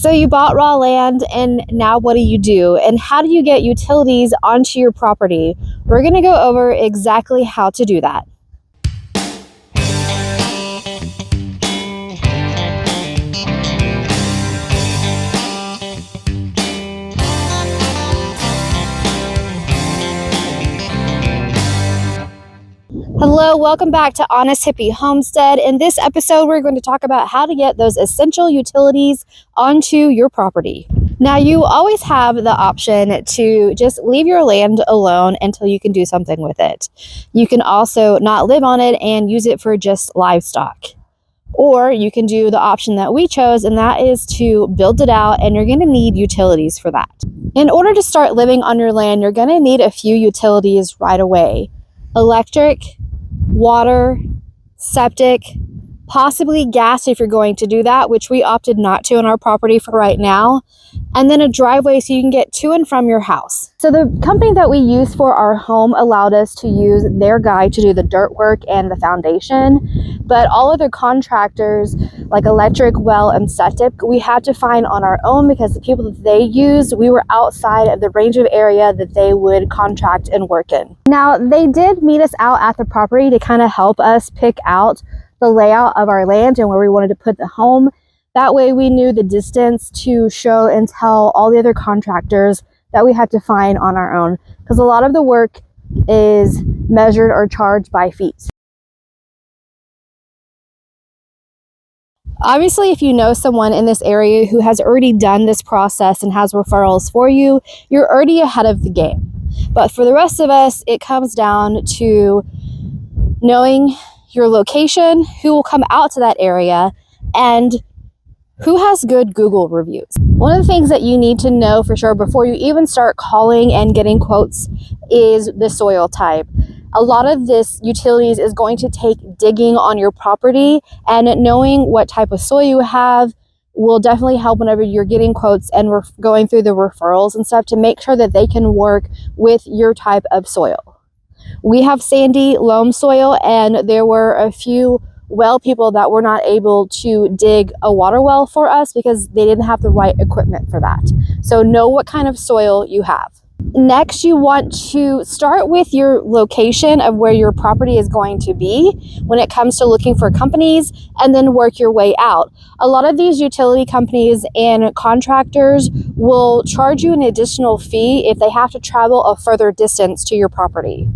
So you bought raw land, and now what do? And how do you get utilities onto your property? We're going to go over exactly how to do that. Hello, welcome back to Honest Hippie Homestead. In this episode, we're going to talk about how to get those essential utilities onto your property. Now, you always have the option to just leave your land alone until you can do something with it. You can also not live on it and use it for just livestock. Or you can do the option that we chose, and that is to build it out, and you're going to need utilities for that. In order to start living on your land, you're going to need a few utilities right away. Electric, water, septic, possibly gas if you're going to do that, which we opted not to on our property for right now, and then a driveway so you can get to and from your house. So the company that we use for our home allowed us to use their guy to do the dirt work and the foundation, but all other contractors like electric, well, and septic, we had to find on our own because the people that they used, we were outside of the range of area that they would contract and work in. Now, they did meet us out at the property to kind of help us pick out the layout of our land and where we wanted to put the home. That way we knew the distance to show and tell all the other contractors that we had to find on our own, because a lot of the work is measured or charged by feet. Obviously, if you know someone in this area who has already done this process and has referrals for you, you're already ahead of the game. But for the rest of us, it comes down to knowing your location, who will come out to that area, and who has good Google reviews. One of the things that you need to know for sure before you even start calling and getting quotes is the soil type. A lot of this utilities is going to take digging on your property, and knowing what type of soil you have will definitely help whenever you're getting quotes and we're going through the referrals and stuff to make sure that they can work with your type of soil. We have sandy loam soil, and there were a few well people that were not able to dig a water well for us because they didn't have the right equipment for that. So know what kind of soil you have. Next, you want to start with your location of where your property is going to be when it comes to looking for companies, and then work your way out. A lot of these utility companies and contractors will charge you an additional fee if they have to travel a further distance to your property.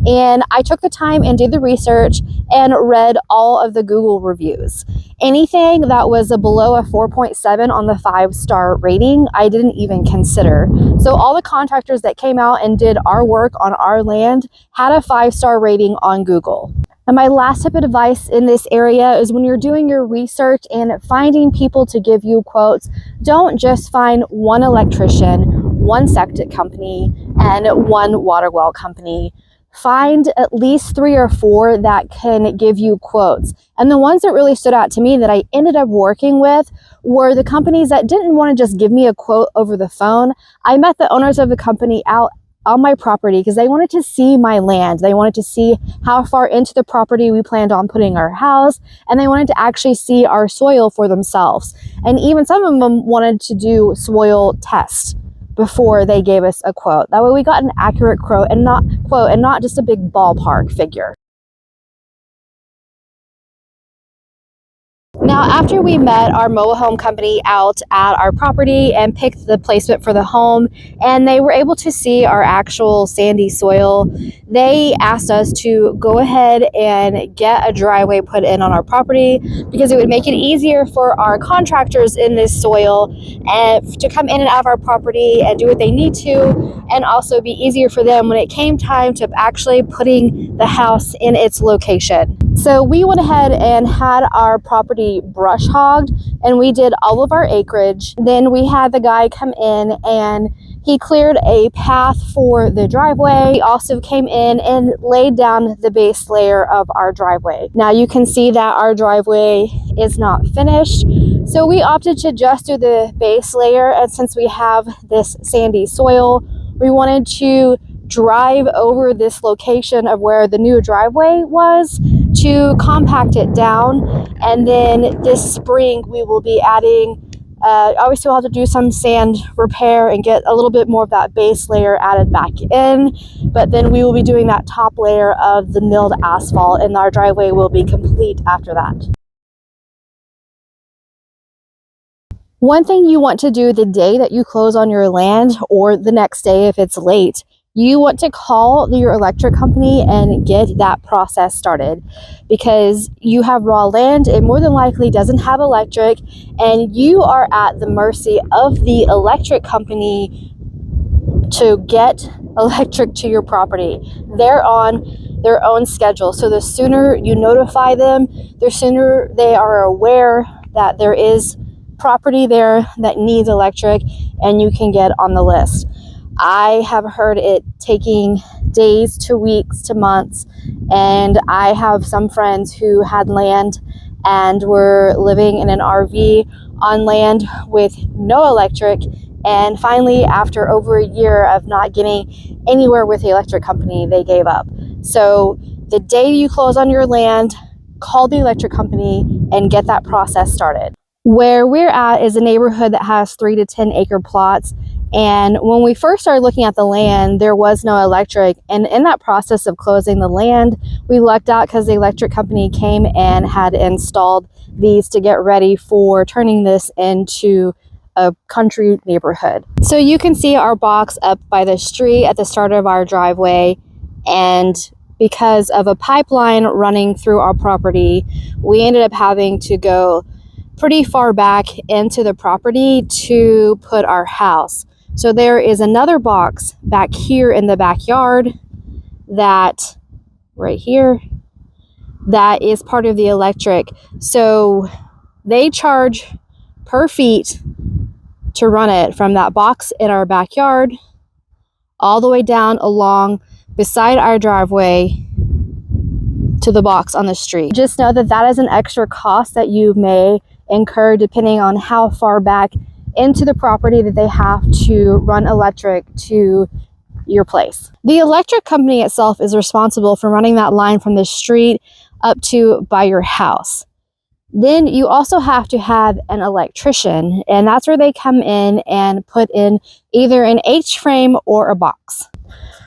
And I took the time and did the research and read all of the Google reviews. Anything that was below a 4.7 on the 5-star rating, I didn't even consider. So all the contractors that came out and did our work on our land had a 5-star rating on Google. And my last tip of advice in this area is when you're doing your research and finding people to give you quotes, don't just find one electrician, one septic company, and one water well company. Find at least 3 or 4 that can give you quotes. And the ones that really stood out to me that I ended up working with were the companies that didn't want to just give me a quote over the phone. I met the owners of the company out on my property because they wanted to see my land. They wanted to see how far into the property we planned on putting our house, and they wanted to actually see our soil for themselves. And even some of them wanted to do soil tests before they gave us a quote. That way we got an accurate quote and not just a big ballpark figure. Now, after we met our mobile home company out at our property and picked the placement for the home, and they were able to see our actual sandy soil, they asked us to go ahead and get a driveway put in on our property because it would make it easier for our contractors in this soil and to come in and out of our property and do what they need to, and also be easier for them when it came time to actually putting the house in its location. So we went ahead and had our property brush hogged, and we did all of our acreage. Then we had the guy come in and he cleared a path for the driveway. He also came in and laid down the base layer of our driveway. Now you can see that our driveway is not finished, so we opted to just do the base layer. And since we have this sandy soil, we wanted to drive over this location of where the new driveway was to compact it down. And then this spring we will be adding Obviously, we'll have to do some sand repair and get a little bit more of that base layer added back in, but then we will be doing that top layer of the milled asphalt, and our driveway will be complete after that. One thing you want to do the day that you close on your land, or the next day if it's late, you want to call your electric company and get that process started, because you have raw land, it more than likely doesn't have electric, and you are at the mercy of the electric company to get electric to your property. They're on their own schedule, so the sooner you notify them, the sooner they are aware that there is property there that needs electric, and you can get on the list. I have heard it taking days to weeks to months, and I have some friends who had land and were living in an RV on land with no electric, and finally, after over a year of not getting anywhere with the electric company, they gave up. So the day you close on your land, call the electric company and get that process started. Where we're at is a neighborhood that has 3 to 10 acre plots. And when we first started looking at the land, there was no electric. And in that process of closing the land, we lucked out because the electric company came and had installed these to get ready for turning this into a country neighborhood. So you can see our box up by the street at the start of our driveway. And because of a pipeline running through our property, we ended up having to go pretty far back into the property to put our house. So there is another box back here in the backyard, that right here, that is part of the electric. So they charge per feet to run it from that box in our backyard all the way down along beside our driveway to the box on the street. Just know that that is an extra cost that you may incur depending on how far back into the property that they have to run electric to your place. The electric company itself is responsible for running that line from the street up to by your house. Then you also have to have an electrician, and that's where they come in and put in either an H-frame or a box.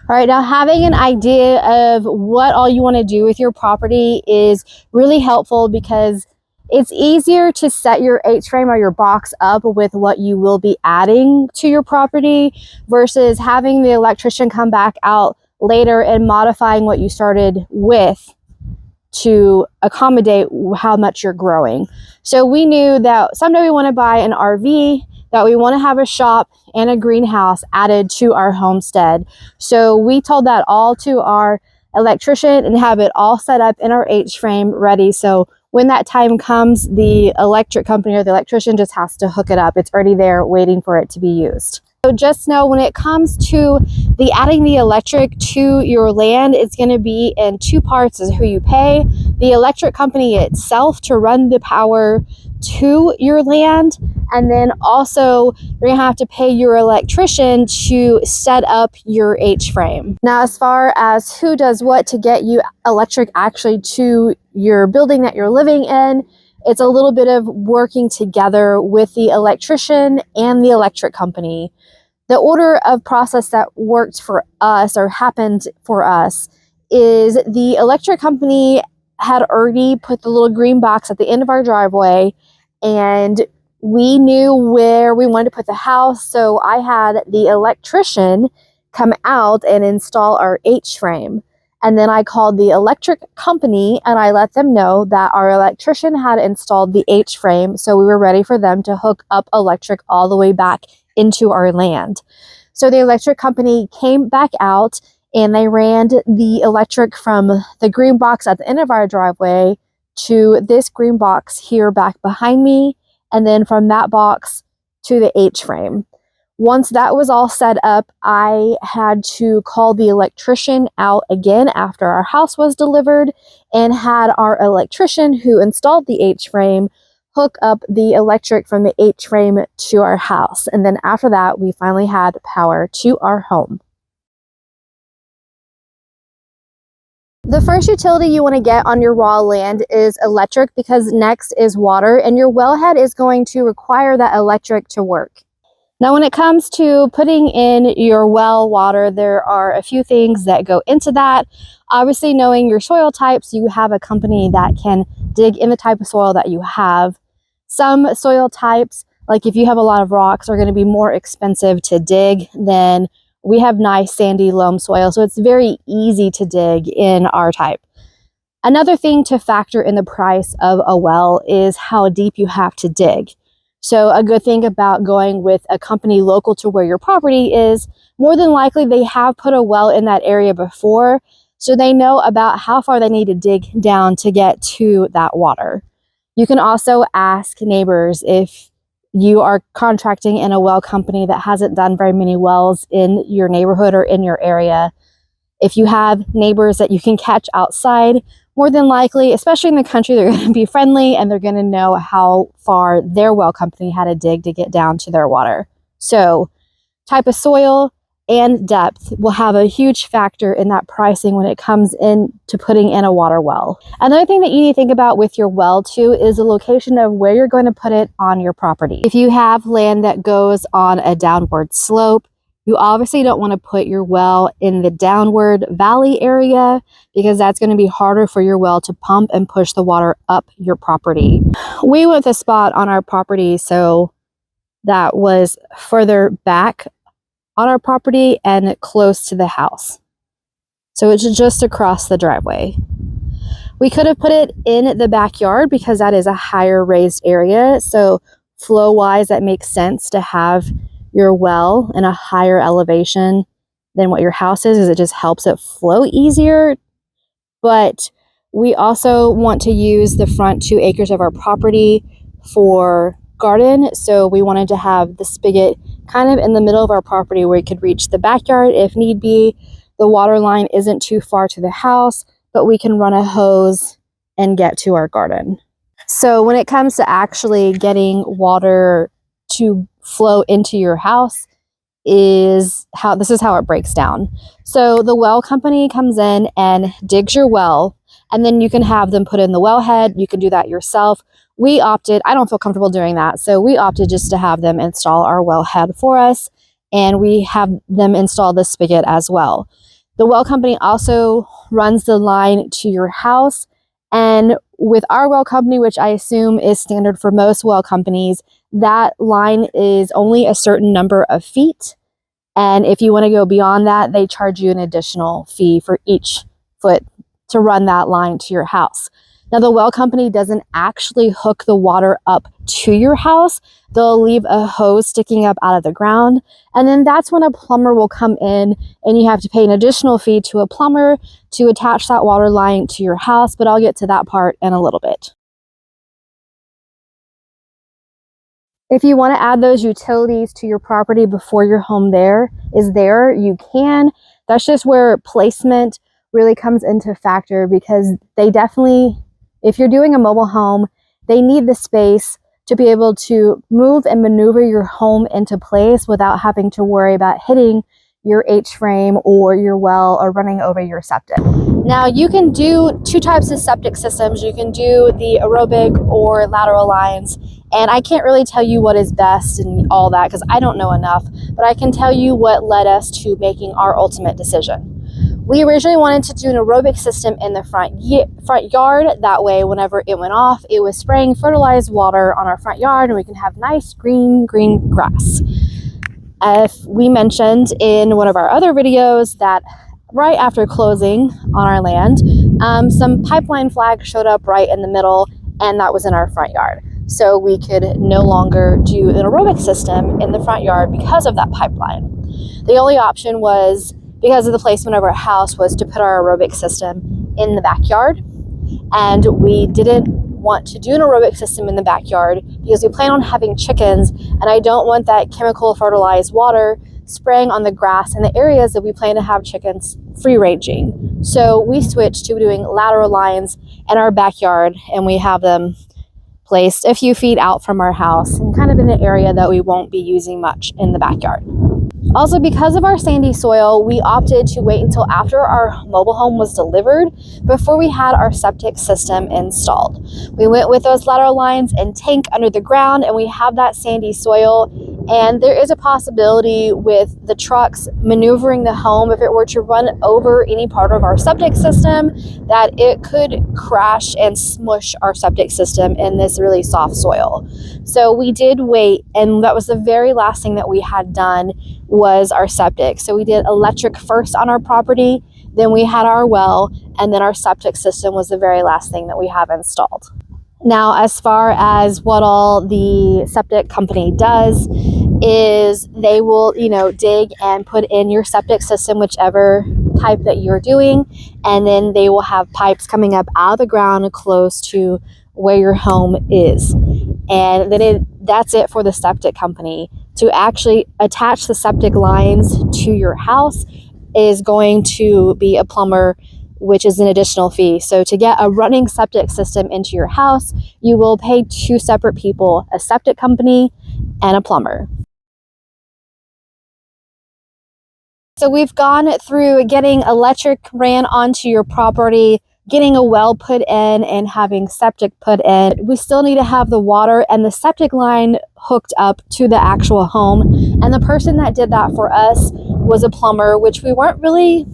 All right, now having an idea of what all you want to do with your property is really helpful, because it's easier to set your H-frame or your box up with what you will be adding to your property versus having the electrician come back out later and modifying what you started with to accommodate how much you're growing. So we knew that someday we want to buy an RV, that we want to have a shop and a greenhouse added to our homestead. So we told that all to our electrician and have it all set up in our H-frame ready. So when that time comes, the electric company or the electrician just has to hook it up. It's already there waiting for it to be used. So just know when it comes to the adding the electric to your land, it's going to be in two parts: is who you pay the electric company itself to run the power to your land, and then also you're going to have to pay your electrician to set up your H-frame. Now, as far as who does what to get you electric actually to your building that you're living in, it's a little bit of working together with the electrician and the electric company. The order of process that worked for us, or happened for us, is the electric company had already put the little green box at the end of our driveway, and we knew where we wanted to put the house. So I had the electrician come out and install our H-frame. And then I called the electric company and I let them know that our electrician had installed the H-frame. So we were ready for them to hook up electric all the way back into our land. So the electric company came back out and they ran the electric from the green box at the end of our driveway to this green box here back behind me, and then from that box to the H-frame. Once that was all set up, I had to call the electrician out again after our house was delivered, and had our electrician who installed the H-frame hook up the electric from the H-frame to our house. And then after that, we finally had power to our home. The first utility you want to get on your raw land is electric, because next is water, and your wellhead is going to require that electric to work. Now, when it comes to putting in your well water, there are a few things that go into that. Obviously, knowing your soil types, you have a company that can dig in the type of soil that you have. Some soil types, like if you have a lot of rocks, are going to be more expensive to dig than we have nice sandy loam soil, so it's very easy to dig in our type. Another thing to factor in the price of a well is how deep you have to dig. So a good thing about going with a company local to where your property is, more than likely they have put a well in that area before, so they know about how far they need to dig down to get to that water. You can also ask neighbors if you are contracting in a well company that hasn't done very many wells in your neighborhood or in your area. If you have neighbors that you can catch outside, more than likely, especially in the country, they're going to be friendly and they're going to know how far their well company had to dig to get down to their water. So type of soil and depth will have a huge factor in that pricing when it comes in to putting in a water well. Another thing that you need to think about with your well too is the location of where you're going to put it on your property. If you have land that goes on a downward slope, you obviously don't want to put your well in the downward valley area, because that's going to be harder for your well to pump and push the water up your property. We went with a spot on our property so that was further back on our property and close to the house. So it's just across the driveway. We could have put it in the backyard because that is a higher raised area. So flow wise, that makes sense to have your well in a higher elevation than what your house is, it just helps it flow easier. But we also want to use the front 2 acres of our property for garden. So we wanted to have the spigot kind of in the middle of our property where we could reach the backyard if need be. The water line isn't too far to the house, but we can run a hose and get to our garden. So when it comes to actually getting water to flow into your house, this is how it breaks down. So the well company comes in and digs your well, and then you can have them put in the wellhead. You can do that yourself. I don't feel comfortable doing that, so we opted just to have them install our wellhead for us, and we have them install the spigot as well. The well company also runs the line to your house, and with our well company, which I assume is standard for most well companies, that line is only a certain number of feet. And if you want to go beyond that, they charge you an additional fee for each foot to run that line to your house. Now, the well company doesn't actually hook the water up to your house. They'll leave a hose sticking up out of the ground. And then that's when a plumber will come in and you have to pay an additional fee to a plumber to attach that water line to your house. But I'll get to that part in a little bit. If you want to add those utilities to your property before your home is there, you can. That's just where placement really comes into factor, because they definitely, if you're doing a mobile home, they need the space to be able to move and maneuver your home into place without having to worry about hitting your H-frame or your well or running over your septic. Now, you can do 2 types of septic systems. You can do the aerobic or lateral lines, and I can't really tell you what is best and all that because I don't know enough, but I can tell you what led us to making our ultimate decision. We originally wanted to do an aerobic system in the front yard. That way, whenever it went off, it was spraying fertilized water on our front yard, and we can have nice green grass. If we mentioned in one of our other videos that right after closing on our land, some pipeline flags showed up right in the middle, and that was in our front yard. So we could no longer do an aerobic system in the front yard because of that pipeline. The only option was, because of the placement of our house, was to put our aerobic system in the backyard. And we didn't want to do an aerobic system in the backyard because we plan on having chickens, and I don't want that chemical fertilized water spraying on the grass in the areas that we plan to have chickens free ranging. So we switched to doing lateral lines in our backyard, and we have them placed a few feet out from our house and kind of in an area that we won't be using much in the backyard. Also, because of our sandy soil, we opted to wait until after our mobile home was delivered before we had our septic system installed. We went with those lateral lines and tank under the ground, and we have that sandy soil. And there is a possibility with the trucks maneuvering the home, if it were to run over any part of our septic system, that it could crash and smush our septic system in this really soft soil. So we did wait, and that was the very last thing that we had done was our septic. So we did electric first on our property, then we had our well, and then our septic system was the very last thing that we have installed. Now, as far as what all the septic company does is they will, dig and put in your septic system, whichever type that you're doing, and then they will have pipes coming up out of the ground close to where your home is. And then that's it for the septic company. To actually attach the septic lines to your house is going to be a plumber, which is an additional fee. So to get a running septic system into your house, you will pay two separate people, a septic company and a plumber. So we've gone through getting electric ran onto your property, getting a well put in, and having septic put in. We still need to have the water and the septic line hooked up to the actual home. And the person that did that for us was a plumber, which we weren't really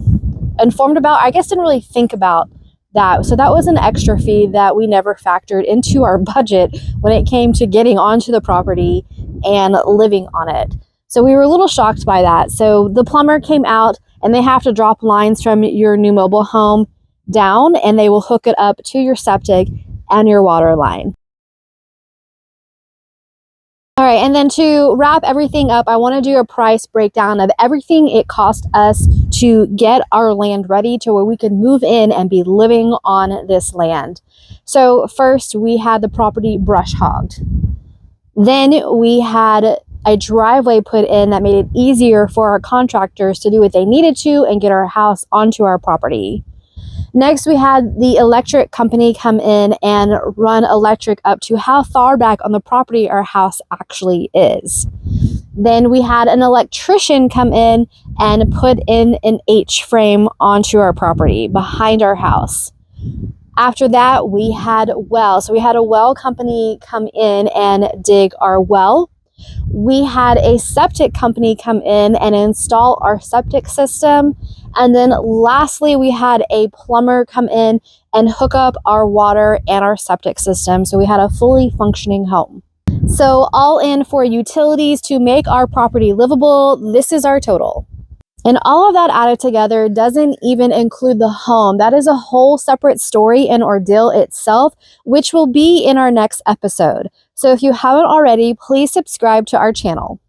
informed about. I guess didn't really think about that. So that was an extra fee that we never factored into our budget when it came to getting onto the property and living on it. So we were a little shocked by that. So the plumber came out, and they have to drop lines from your new mobile home down, and they will hook it up to your septic and your water line. All right, and then to wrap everything up, I want to do a price breakdown of everything it cost us to get our land ready to where we could move in and be living on this land. So first, we had the property brush hogged. Then we had a driveway put in that made it easier for our contractors to do what they needed to and get our house onto our property. Next, we had the electric company come in and run electric up to how far back on the property our house actually is. Then we had an electrician come in and put in an H-frame onto our property behind our house. After that, we had wells. So we had a well company come in and dig our well. We had a septic company come in and install our septic system. And then lastly, we had a plumber come in and hook up our water and our septic system. So we had a fully functioning home. So all in for utilities to make our property livable, this is our total. And all of that added together doesn't even include the home. That is a whole separate story and ordeal itself, which will be in our next episode. So if you haven't already, please subscribe to our channel.